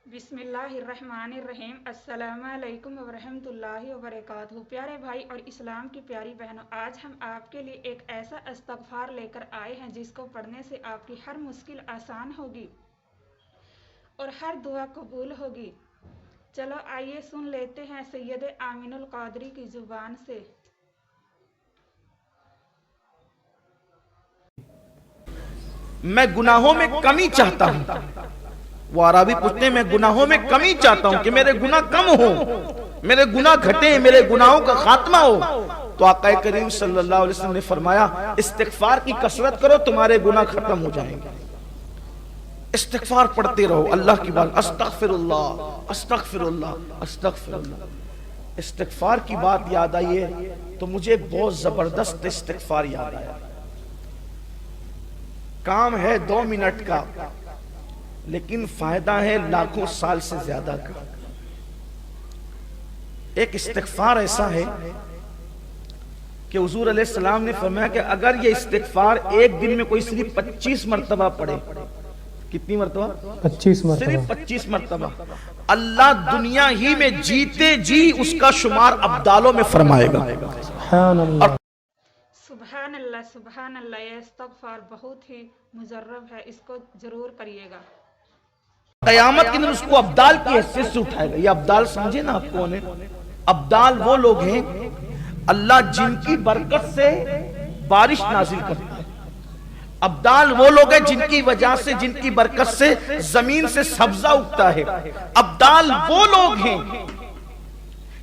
बिस्मिल्लाहिर्रहमानिर्रहीम। अस्सलामु अलैकुम वरहमतुल्लाहि वबरकातुहू। प्यारे भाई और इस्लाम की प्यारी बहनों, आज हम आपके लिए एक ऐसा इस्तग़फ़ार लेकर आए हैं जिसको पढ़ने से आपकी हर मुश्किल आसान होगी और हर दुआ कबूल होगी। चलो आइए सुन लेते हैं सैयद आमीनुल क़ादरी की ज़ुबान से। मैं गुनाहों में कमी चाहता हूं। वो अरबी पूछते हैं, मैं गुनाहों में कमी चाहता हूं कि मेरे गुनाह कम हो, मेरे गुनाह घटे, मेरे गुनाहों का खात्मा हो। तो आका करीम सल्लल्लाहु अलैहि वसल्लम ने फरमाया, इस्तिग़फ़ार की कसरत करो, तुम्हारे गुनाह खत्म हो जाएंगे। इस्तिग़फ़ार पढ़ते रहो, अल्लाह की बात, अस्तग़फ़िरुल्लाह अस्तग़फ़िरुल्लाह अस्तग़फ़िरुल्लाह। इस्तिग़फ़ार की बात याद आई है तो मुझे एक बहुत जबरदस्त इस्तिग़फ़ार याद आया। काम है 2 मिनट का, लेकिन फायदा है लाखों साल से ज्यादा का। एक इस्तिग़फ़ार ऐसा है कि हुज़ूर अलैहिस्सलाम ने फरमाया कि अगर ये इस्तिग़फ़ार एक दिन में कोई सिर्फ 25 मरतबा पढ़े, कितनी मरतबा? 25 मरतबा। सिर्फ 25 मरतबा, अल्लाह दुनिया ही में जीते जी उसका शुमार अब्दालों में फरमाएगा। और सुभान अल्लाह, सुभान अल्लाह। यह इस्तग़फ़ार बहुत ही मुजर्रब है, इसको जरूर करिएगा। क़यामत के दिन उसको अब्दाल की हैसियत से उठाएगा। ये अब्दाल समझे ना आप कौन है? अब्दाल वो लोग हैं अल्लाह जिनकी बरकत से बारिश नाजिल करता है। अब्दाल वो लोग हैं जिनकी वजह से, जिनकी बरकत से जमीन से सब्जा उगता है। अब्दाल वो लोग हैं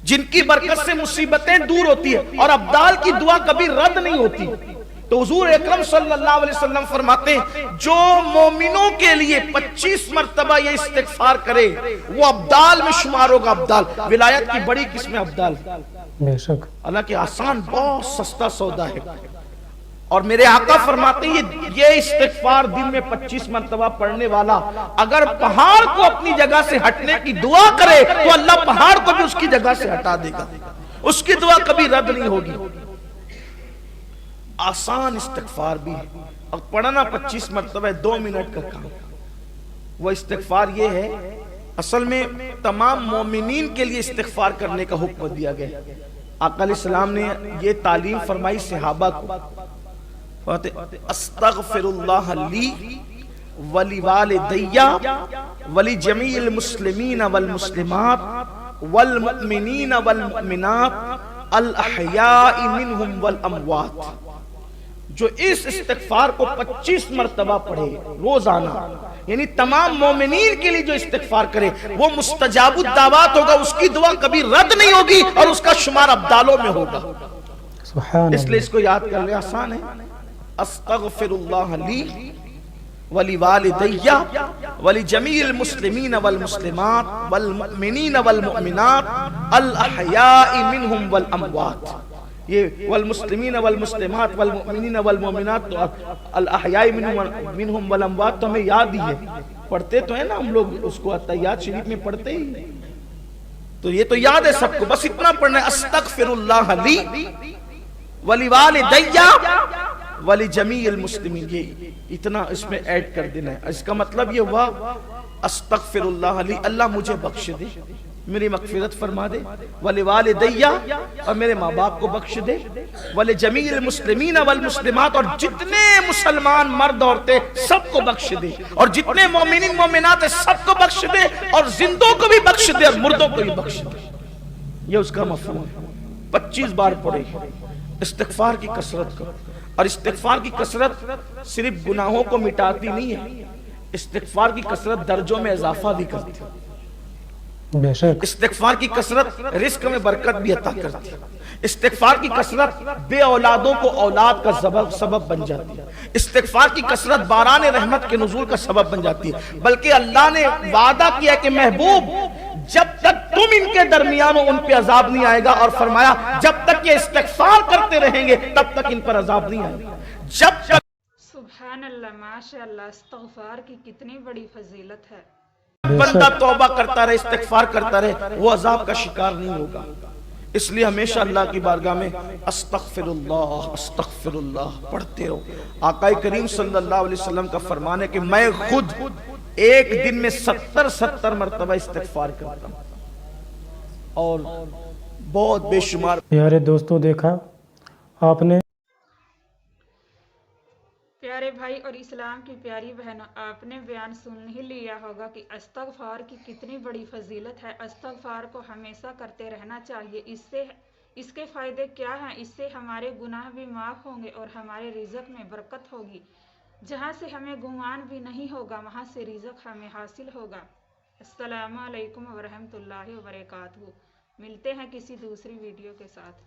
जिनकी बरकत से मुसीबतें दूर होती है और अब्दाल की दुआ कभी रद्द नहीं होती। तो हुजूर अकरम सल्लल्लाहु अलैहि वसल्लम फरमाते हैं, जो मोमिनों के लिए 25 मरतबा ये इस्तिग़फ़ार करे वो अब्दाल में शुमार होगा। अब्दाल विलायत की बड़ी किस्म अब्दाल, बेशक हालांकि आसान, बहुत सस्ता सौदा है। और मेरे आका फरमाते हैं ये इस्तिग़फ़ार दिन में 25 मरतबा पढ़ने वाला अगर पहाड़ को अपनी जगह से हटने की दुआ करे तो अल्लाह पहाड़ को भी उसकी जगह से हटा देगा, उसकी दुआ कभी रद्द नहीं होगी। आसान इस्तिग़फ़ार भी है और पढ़ना 25 मरतबा है, 2 मिनट का काम। वो इस्तिग़फ़ार ये है, असल में तमाम मोमिनीन के लिए इस्तिग़फ़ार करने का हुक्म दिया गया। आका अलैहिस्सलाम ने ये तालीम फरमाई सहाबा को, अस्तग़फ़िरुल्लाह ली वली वालिदैया वली जमीइल मुस्लिमीन वल मुस्लिमात वल मुमिनीन वल मुमिनात अल अहयाइ मिनहुम वल अमवात। जो इस इस्तिग़फ़ार को 25 मरतबा पढ़े रोजाना, यानी तमाम मोमिनीन के लिए जो इस्तिग़फ़ार करे वो मुस्तजाबुद दावात होगा, उसकी दुआ कभी रद्द नहीं होगी और उसका शुमार अब्दालों में होगा। इसलिए इसको याद कर ले, आसान है। अस्तग़फ़िरुल्लाह ली वली वालिदैया वली जमीइल मुस्लिमीन वल मुस्लिमात वल मुमिनीन वल मुमिनात अल अहयाइ मिनहुम वल अमवात। ये वल मुस्लिमीन वल मुस्लिमात वल मुमिनीन वल मुमिनात, तो अल अहयाइ मिनहुम वल अमवात तो हमें याद ही है, पढ़ते तो है ना हम लोग उसको, अत्तहियात शरीफ में पढ़ते ही, तो ये तो याद है सबको। बस इतना पढ़ना है, अस्तग़फ़िरुल्लाह ली वली वालिदैया वली जमीइल मुस्लिमीन, ये इतना इसमें ऐड कर देना है। इसका मतलब ये हुआ अस्तग़फ़िरुल्लाह ली, अल्लाह मुझे बख्श दे, मेरी मग़फ़िरत फरमा दे, वली वालिदैया और मेरे माँ बाप को बख्श दे, वली जमीइल मुस्लिमीन वल मुस्लिमात और जितने मुसलमान मर्द औरतें सबको बख्श दे, और जितने मोमिनीन मोमिनात सबको बख्श दे, और जिंदों को भी बख्श दे और मुर्दों को भी बख्श दे। ये उसका मफ़हूम है। 25 बार पढ़े, इस्तिग़फ़ार की कसरत करो। और इस्तिग़फ़ार की कसरत सिर्फ गुनाहों को मिटाती नहीं है, इस्तिग़फ़ार की कसरत दर्जों में इजाफा भी करती है। इस्तिग़फ़ार की कसरत रिस्क में बरकत भी अता करती है। इस्तिग़फ़ार की कसरत बे औलादों को औलाद का सबब बन जाती है। इस्तिग़फ़ार की कसरत बारान रहमत के नुज़ूल का सबब बन जाती है। बल्कि अल्लाह ने वादा किया कि महबूब जब तक तुम इनके दरमियान हो उन पे अजाब नहीं आएगा, और फरमाया जब तक ये इस्तिग़फ़ार करते रहेंगे तब तक इन पर अजाब नहीं आएगा। जब तक सुभान अल्लाह, माशाअल्लाह। इस्तग़फ़ार की कितनी बड़ी फजीलत है। बंदा तौबा करता रहे, इस्तिग़फ़ार करता रहे, वो अजाब का शिकार नहीं होगा। इसलिए हमेशा अल्लाह की बारगाह में अस्तग़फ़िरुल्लाह अस्तग़फ़िरुल्लाह पढ़ते रहो। आका करीम सल्लल्लाहु अलैहि वसल्लम का फरमान है कि मैं खुद ایک دن میں 70 مرتبہ استغفار کرتا ہوں اور بہت بے شمار. پیارے دوستوں، دیکھا آپ نے. پیارے بھائی اور اسلام کی پیاری بہنوں، آپ نے بیان سن ہی لیا ہوگا کہ استغفار کی کتنی بڑی فضیلت ہے. استغفار کو ہمیشہ کرتے رہنا چاہیے. اس کے فائدے کیا ہیں؟ اس سے ہمارے گناہ بھی معاف ہوں گے اور ہمارے رزق میں برکت ہوگی. جہاں سے ہمیں گمان بھی نہیں ہوگا وہاں سے رزق ہمیں حاصل ہوگا. السلام علیکم ورحمۃ اللہ وبرکاتہ. ملتے ہیں کسی دوسری ویڈیو کے ساتھ.